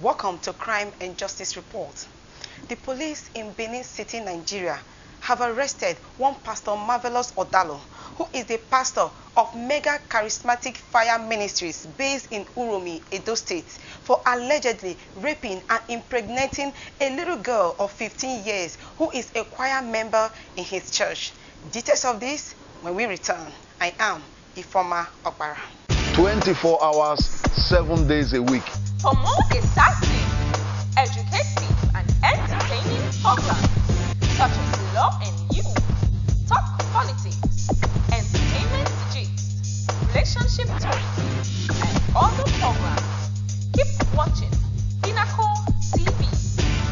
Welcome to Crime and Justice Report. The police in Benin City, Nigeria have arrested one Pastor Marvelous Odalo, who is the pastor of Mega Charismatic Fire Ministries based in Uromi, Edo State, for allegedly raping and impregnating a little girl of 15 years who is a choir member in his church. Details of this when we return. I am Ifoma Okpara. 24 hours, 7 days a week. For more exciting, educative, and entertaining programs such as Law and You, Talk Politics, Entertainment Gist, Relationship Talk, and other programs, keep watching Pinnacle TV.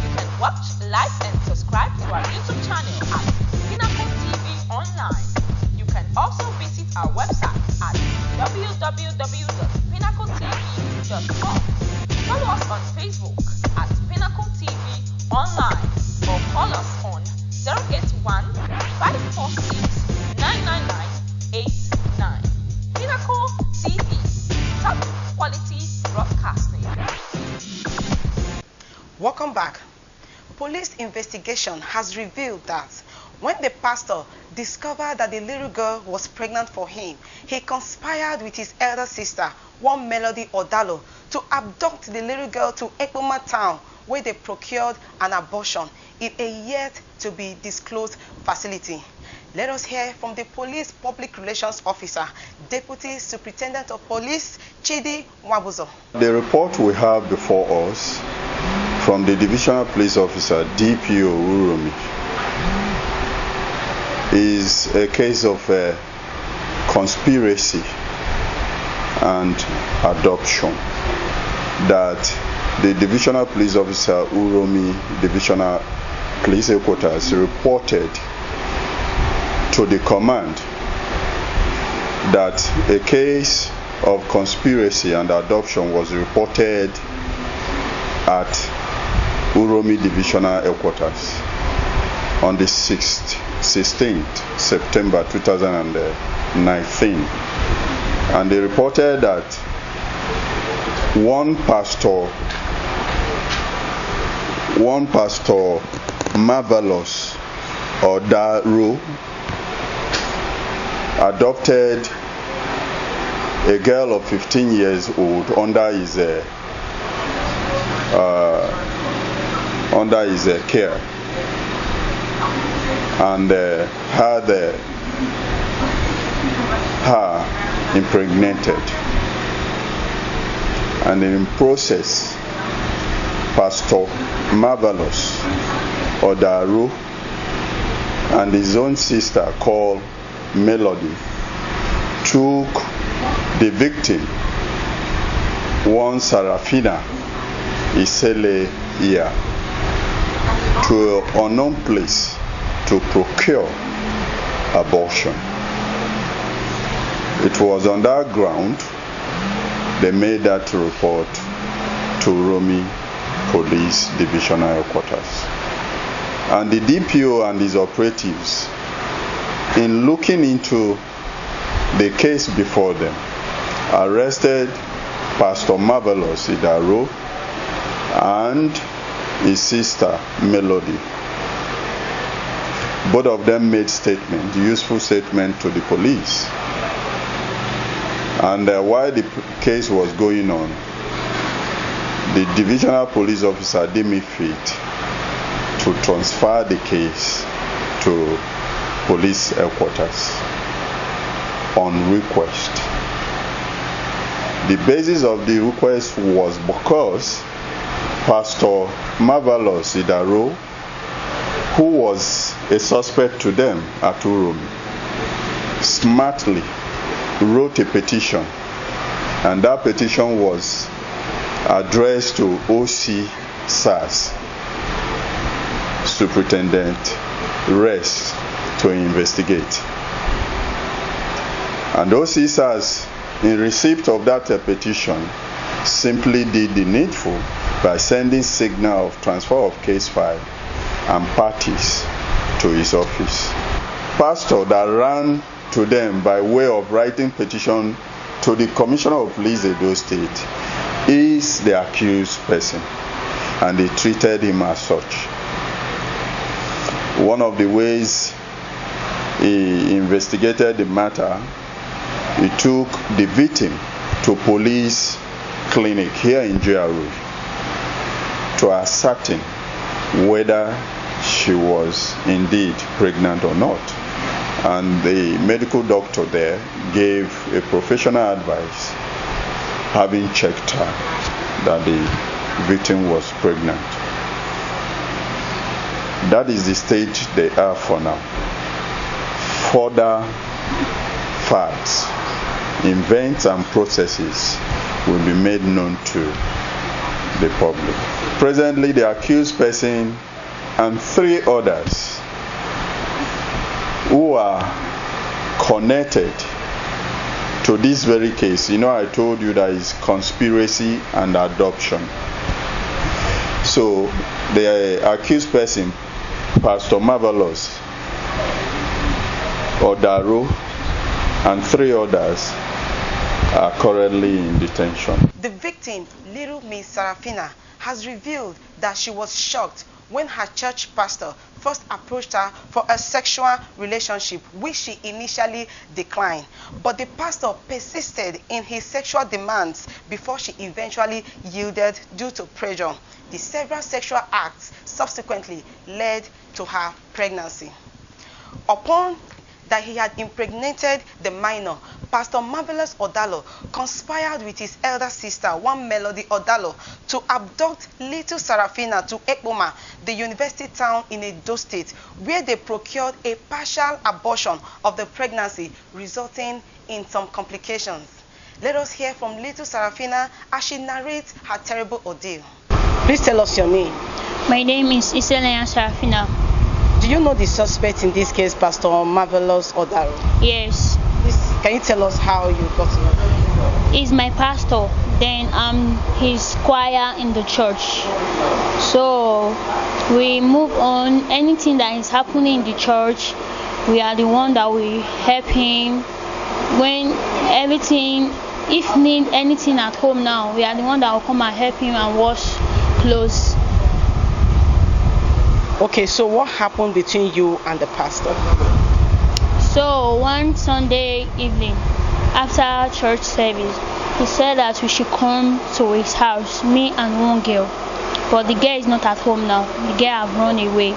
You can watch, like, and subscribe to our YouTube channel at Pinnacle TV Online. You can also visit our website at www.pinnacletv.com. Follow us on Facebook at Pinnacle TV Online or call us on 081 546 99989. Pinnacle TV, top quality broadcasting. Welcome back. Police investigation has revealed that when the pastor discovered that the little girl was pregnant for him, he conspired with his elder sister, one Melody Odalo, to abduct the little girl to Ekpoma town, where they procured an abortion in a yet-to-be-disclosed facility. Let us hear from the police public relations officer, Deputy Superintendent of Police, Chidi Wabuzo. The report we have before us from the Divisional Police Officer, DPO Uromi, is a case of conspiracy and adoption that the Divisional Police Officer Uromi Divisional Police Headquarters reported to the command that a case of conspiracy and adoption was reported at Uromi Divisional Headquarters on the 16th September 2019, and they reported that one pastor Marvelous Odalo adopted a girl of 15 years old under his care, and had her impregnated, and in process Pastor Marvelous Odalo and his own sister called Melody took the victim, one Sarafina Isele Iya, to an unknown place to procure abortion. It was on that ground they made that report to Uromi Police Divisional Headquarters. And the DPO and his operatives, in looking into the case before them, arrested Pastor Marvelous Odalo and his sister Melody. Both of them made useful statement to the police. And while the case was going on, the divisional police officer deemed it fit to transfer the case to police headquarters on request. The basis of the request was because Pastor Marvelous Odalo, who was a suspect to them at Uromi, smartly wrote a petition, and that petition was addressed to OC SARS, Superintendent Rest, to investigate. And OC SARS, in receipt of that petition, simply did the needful by sending signal of transfer of case file and parties to his office. Pastor that ran to them by way of writing petition to the Commissioner of Police Edo State is the accused person, and they treated him as such. One of the ways he investigated the matter, he took the victim to police clinic here in GRA to ascertain whether she was indeed pregnant or not. And the medical doctor there gave a professional advice, having checked her, that the victim was pregnant. That is the stage they are for now. Further facts, events and processes will be made known to the public. Presently, the accused person and 3 others who are connected to this very case. I told you that is conspiracy and adoption. So the accused person, Pastor Marvelous, Odaro, and 3 others are currently in detention. The victim, little Miss Serafina, has revealed that she was shocked when her church pastor first approached her for a sexual relationship, which she initially declined. But the pastor persisted in his sexual demands before she eventually yielded due to pressure. The several sexual acts subsequently led to her pregnancy. Upon that he had impregnated the minor, Pastor Marvelous Odalo conspired with his elder sister, one Melody Odalo, to abduct little Serafina to Ekpoma, the university town in Edo State, where they procured a partial abortion of the pregnancy, resulting in some complications. Let us hear from little Serafina as she narrates her terrible ordeal. Please tell us your name. My name is Special Serafina. Do you know the suspect in this case, Pastor Marvelous Odaro? Yes. Can you tell us how you got to know? He's my pastor. Then I'm his choir in the church. So we move on. Anything that is happening in the church, we are the one that will help him. When everything, if need anything at home now, we are the one that will come and help him and wash clothes. Okay, so what happened between you and the pastor? So one Sunday evening, after church service, he said that we should come to his house, me and one girl. But the girl is not at home now. The girl have run away.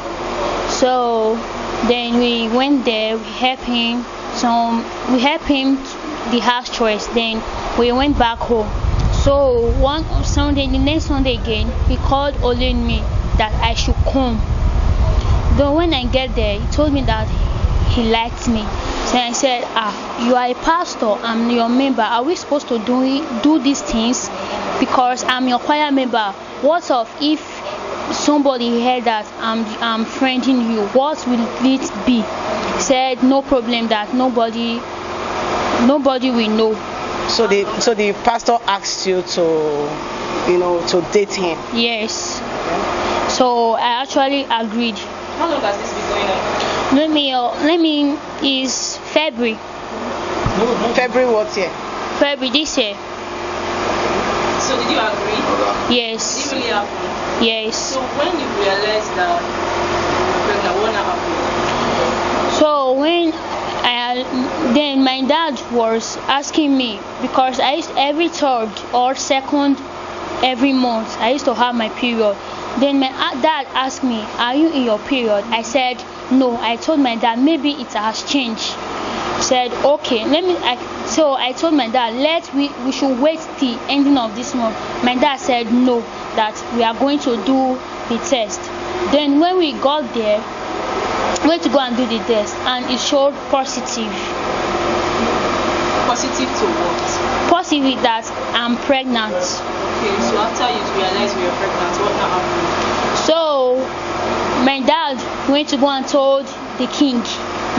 So then we went there, we helped him the house chores. Then we went back home. So one Sunday, the next Sunday again, he called Olin me that I should come. Though when I get there, he told me that he liked me. So I said, you are a pastor, I'm your member. Are we supposed to do these things? Because I'm your choir member. What of if somebody heard that I'm friending you? What will it be? He said, no problem, that nobody will know. So the pastor asked you to date him? Yes. So I actually agreed. How long has this been going on? Let me is February. February what year? February this year. So did you agree? Yes. Did it really happen? Yes. So when you realized that you were pregnant, what happened? So when then my dad was asking me, because I used every 3rd or 2nd every month I used to have my period. Then my dad asked me, are you in your period? I said no. I told my dad maybe it has changed. He said okay, so I told my dad we should wait till ending of this month. My dad said no, that we are going to do the test. Then when we got there, we went to go and do the test, and it showed positive. Positive to what? Positive that I'm pregnant. Okay, so after you realized you were pregnant, what now happened? So my dad went to go and told the king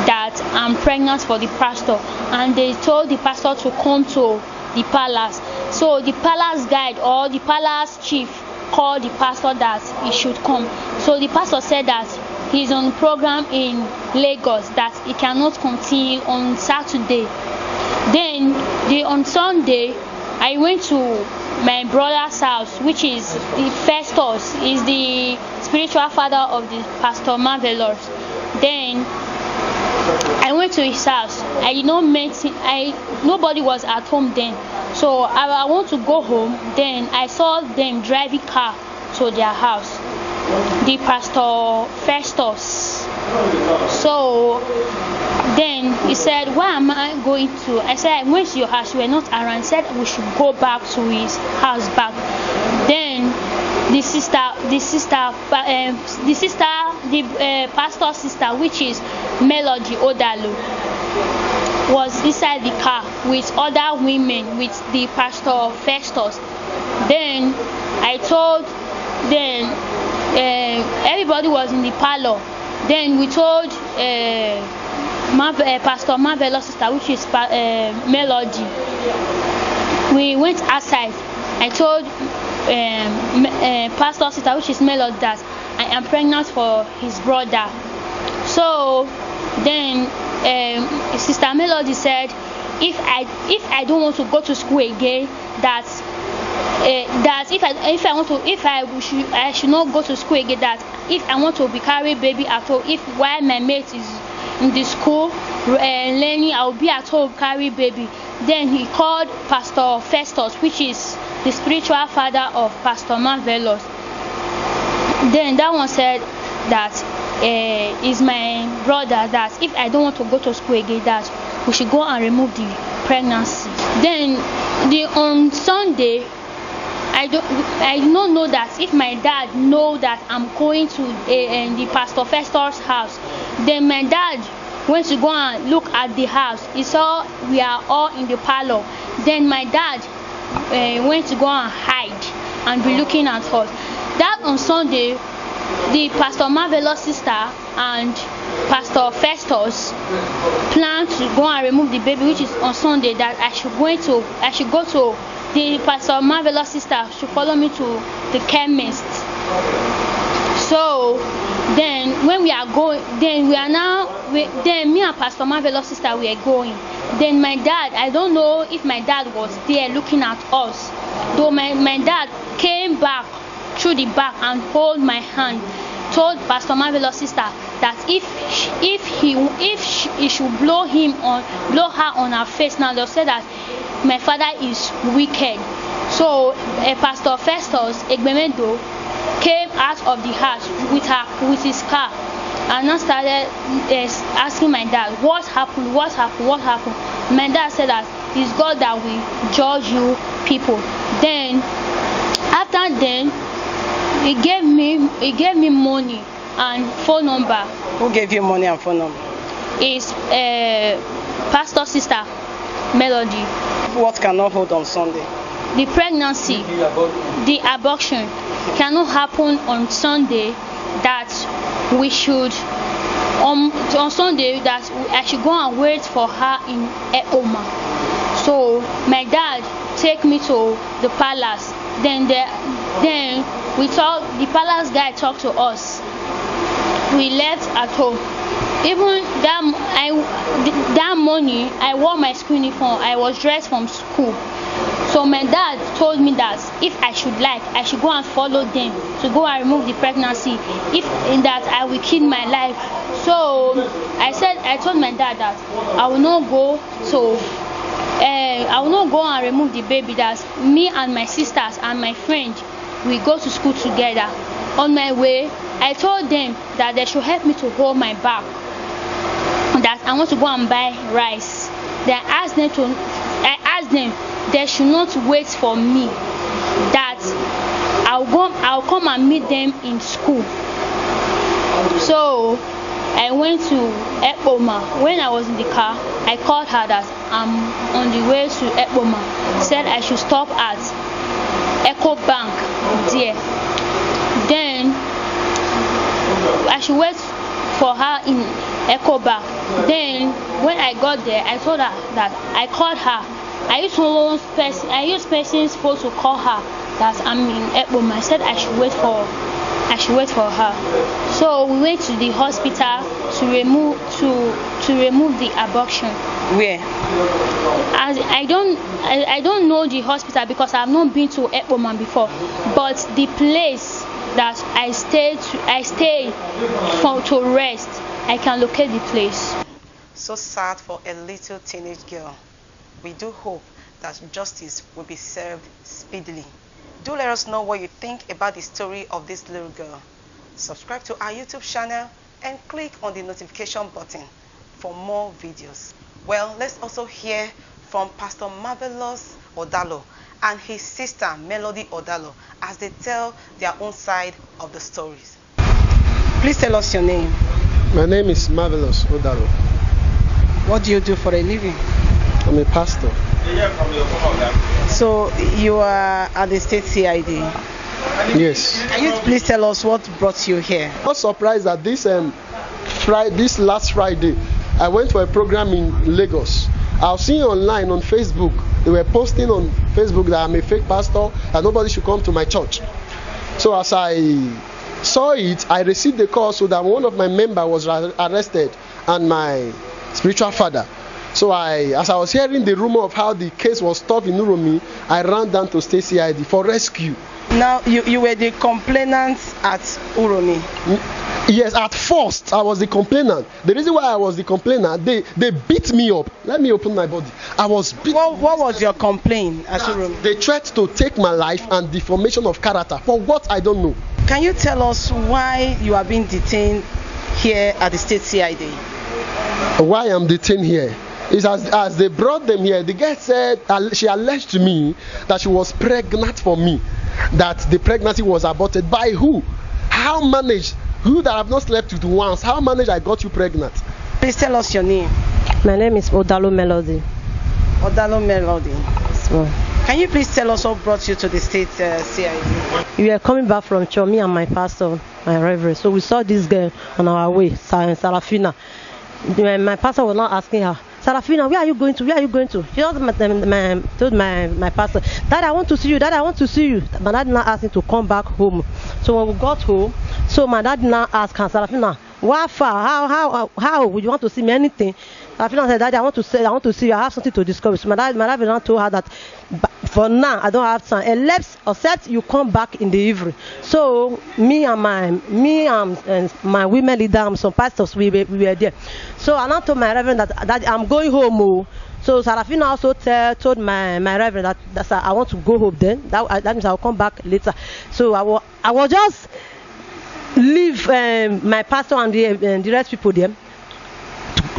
that I'm pregnant for the pastor, and they told the pastor to come to the palace. So the palace guide or the palace chief called the pastor that he should come. So the pastor said that he's on program in Lagos, that he cannot continue on Saturday. Then on Sunday, I went to my brother's house, which is the Festus, is the spiritual father of the Pastor Marvelous. Then I went to his house. I did not meet him. Nobody was at home then. So I want to go home. Then I saw them driving car to their house, the Pastor Festus. So then he said, "Where am I going to?" I said, "I went to your house. You were not around." He said we should go back to his house back. Then the pastor's sister, which is Melody Odalu, was inside the car with other women with the Pastor Festus. Then I told them, everybody was in the parlor. Then we told Pastor Marvelous' sister, which is Melody. We went outside. I told Pastor's sister, which is Melody, that I am pregnant for his brother. So then Sister Melody said, if I don't want to go to school again, that I should not go to school again, that if I want to be carry baby at home, if while my mate is in the school learning, I will be at home carry baby. Then he called Pastor Festus, which is the spiritual father of Pastor Marvelous. Then that one said that is my brother, that if I don't want to go to school again, that we should go and remove the pregnancy. Then on Sunday, I do not know that if my dad know that I'm going to the Pastor Festus' house. Then my dad went to go and look at the house. He saw we are all in the parlor. Then my dad went to go and hide and be looking at us. That on Sunday, the Pastor Marvelous' sister and Pastor Festus planned to go and remove the baby, which is on Sunday, that I should go to the Pastor Marvelous' sister should follow me to the chemist. So then when we are going, then me and Pastor Marvelous' sister, we are going. Then my dad, I don't know if my dad was there looking at us. Though my dad came back through the back and hold my hand, told Pastor Marvelous' sister that if he should blow her on her face, now they'll say that my father is wicked. So Pastor Festus Egbemendo came out of the house with his car and now started asking my dad, what happened? My dad said that it's God that will judge you people. Then after then, he gave me money and phone number. Who gave you money and phone number? It's Pastor's sister, Melody. What cannot hold on Sunday? The pregnancy, the abortion cannot happen on Sunday. That we should on Sunday that I should go and wait for her in Eoma. So my dad take me to the palace. Then we talk. The palace guy talked to us. We left at home. Even that morning, I wore my school uniform. I was dressed from school. So my dad told me that if I should go and follow them to go and remove the pregnancy. If in that I will kill my life. So I told my dad that I will not go and remove the baby. That me and my sisters and my friend we go to school together. On my way, I told them that they should help me to hold my bag. That I want to go and buy rice. Then I asked them they should not wait for me. That I'll come and meet them in school. So I went to Eoma. When I was in the car, I called her that I'm on the way to Eoma. Said I should stop at Eco Bank there. Then I should wait for her in Eco Bank. Then when I got there, I told her that I called her. I used person's phone to call her that I'm in Eoma. I said I should wait for her. So we went to the hospital to remove the abortion. Where? I don't know the hospital because I've not been to Ekpoman before, but the place that I stay to rest, I can locate the place. So sad for a little teenage girl. We do hope that justice will be served speedily. Do let us know what you think about the story of this little girl. Subscribe to our YouTube channel and click on the notification button for more videos. Well, let's also hear from Pastor Marvelous Odalo and his sister Melody Odalo as they tell their own side of the stories. Please tell us your name. My name is Marvelous Odalo. What do you do for a living? I'm a pastor. So you are at the state CID? Yes. Can you please tell us what brought you here? I'm not surprised that this last Friday, I went for a program in Lagos. I was seeing online on Facebook, they were posting on Facebook that I'm a fake pastor and nobody should come to my church. So as I saw it, I received the call so that one of my members was arrested and my spiritual father. So as I was hearing the rumor of how the case was tough in Uromi, I ran down to State CID for rescue. Now, you were the complainant at Uromi? Yes, at first I was the complainant. The reason why I was the complainant, they beat me up. Let me open my body. I was beat. What was your complaint at Uromi? They tried to take my life and deformation of character. For what, I don't know. Can you tell us why you are being detained here at the State CID? Why I'm detained here is as they brought them here, the girl said, she alleged to me that she was pregnant for me, that the pregnancy was aborted. By who? How managed? Who that have not slept with once? How managed I got you pregnant? Please tell us your name. My name is Odalo Melody. Odalo Melody. So, can you please tell us what brought you to the State CID? We were coming back from church, me and my pastor, my reverend. So we saw this girl on our way, Sarafina. My pastor was not asking her, Sarafina, where are you going to? Where are you going to? She just told my pastor, Dad, I want to see you. Dad, I want to see you. My dad did not ask him to come back home. So when we got home, so my dad did not ask her, Sarafina, where far? How would you want to see me? Anything? Sarafina said, Daddy, I want to see you. I have something to discover. So my dad told her that for now I don't have time. Except you come back in the evening. So me and my women leader, some pastors, we were there. So I now told my reverend that I'm going home. Oh. So Sarafina also told my reverend that I want to go home then. That means I'll come back later. So I will just leave my pastor and the rest people there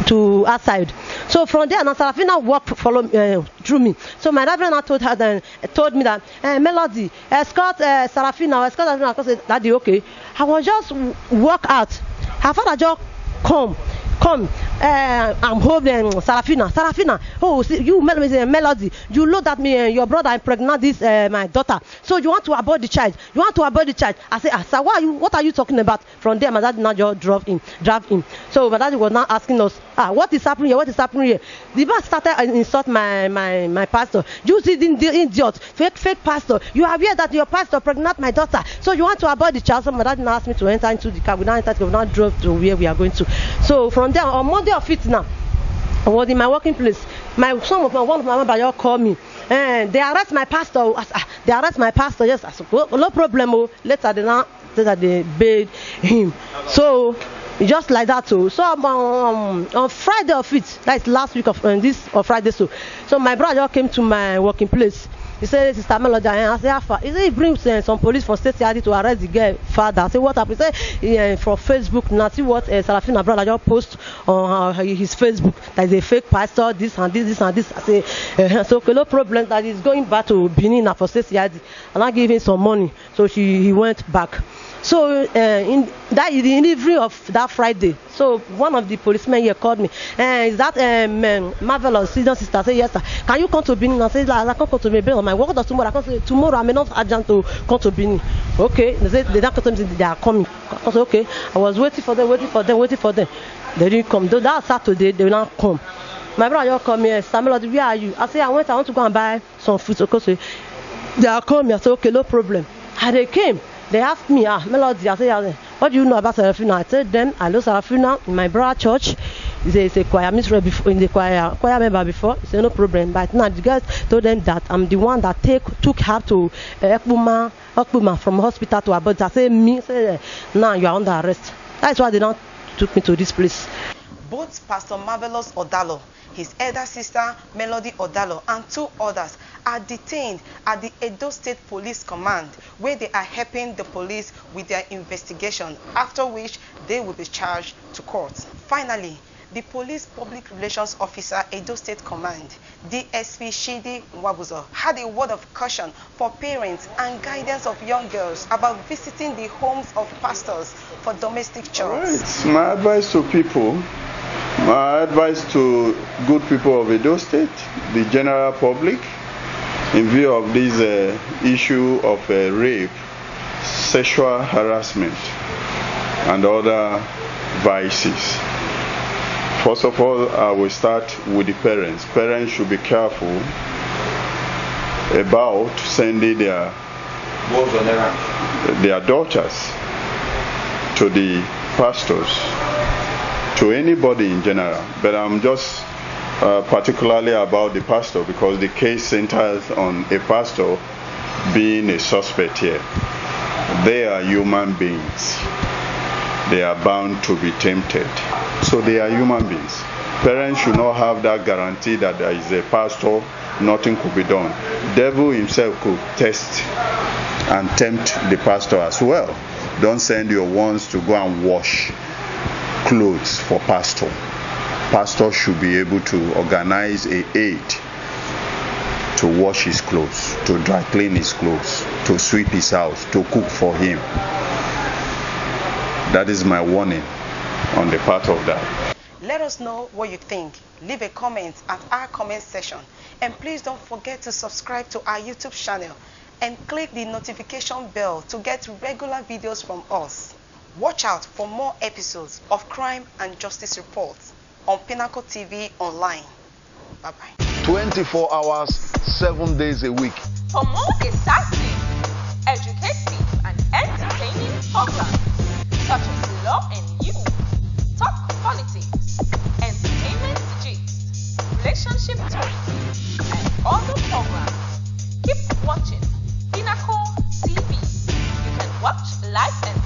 to outside. So from there, Sarafina walked through me. So my reverend told me that Melody, escort Sarafina. I said, Daddy, okay. I will just walk out. Her father just come. I'm home, Sarafina. Oh, see, you Melody. You looked at me and your brother impregnated this my daughter. So you want to abort the child? I said, sir, what are you talking about? From there, my dad now just drove him. So my dad was now asking us, what is happening here? The man started insult my pastor. You see the idiot, fake pastor. You are aware that your pastor pregnant my daughter. So you want to abort the child? So my dad now asked me to enter into the car. We now drove to where we are going to. So from there, on Monday of it now, I was in my working place. One of my members called me. And they arrest my pastor. Yes, I said, no problem. Oh. Later they bailed him. So just like that too. So on Friday of it, that's last week of Friday. So my brother came to my working place. He said, Sister Melody, I said, how? He said, he brings some police from State CID to arrest the girl father. I said, what happened? He said, from Facebook, now see what Sarafina brother just post on his Facebook. That is a fake pastor, this and this. I say, so okay, no problem. That he's going back to Benin for State CID. And I gave him some money. So he went back. So in the evening of that Friday, so one of the policemen here called me. Is that Marvelous senior sister? I said, yes, sir. Can you come to Benin? I said, I can't come to Benin. My work does tomorrow. I can't say tomorrow. I'm enough urgent to come to Benin. Okay. They said they don't come to me. They are coming. I said, okay. I was waiting for them. They didn't come. Though that Saturday, they will not come. My brother just called me. Samuel, where are you? I said, I want to go and buy some food. Okay, so they are coming. I said, okay, no problem. And they came. They asked me, Melody, I said, what do you know about Sarafina? I told them, I know Sarafina in my brother church. he's a choir mistress before, in the choir member before. He said no problem. But now the guys told them that I'm the one that took her to Ekpuma from hospital to Aborts. I said me. Say now you are under arrest. That's why they don't took me to this place. Both Pastor Marvelous Odalo, his elder sister Melody Odalo, and 2 others are detained at the Edo State Police Command, where they are helping the police with their investigation, after which they will be charged to court. Finally, the Police Public Relations Officer, Edo State Command, DSP Shidi Wabuzo, had a word of caution for parents and guidance of young girls about visiting the homes of pastors for domestic chores. Right. My advice to people, my advice to good people of Edo State, the general public, in view of this issue of rape, sexual harassment, and other vices. First of all, I will start with the parents. Parents should be careful about sending their daughters to the pastors, to anybody in general. But I'm just particularly about the pastor, because the case centers on a pastor being a suspect here. They are human beings. They are bound to be tempted. So they are human beings. Parents should not have that guarantee that there is a pastor, nothing could be done. Devil himself could test and tempt the pastor as well. Don't send your ones to go and wash clothes for pastor. Pastor should be able to organize an aid to wash his clothes, to dry clean his clothes, to sweep his house, to cook for him. That is my warning on the part of that. Let us know what you think. Leave a comment at our comment section. And please don't forget to subscribe to our YouTube channel and click the notification bell to get regular videos from us. Watch out for more episodes of Crime and Justice Reports on Pinnacle TV Online. Bye-bye. 24 hours, 7 days a week. For more exciting, educative, and entertaining programs such as Law and You, Talk Politics, Entertainment Gist, Relationship Talks, and other programs, keep watching Pinnacle TV. You can watch live and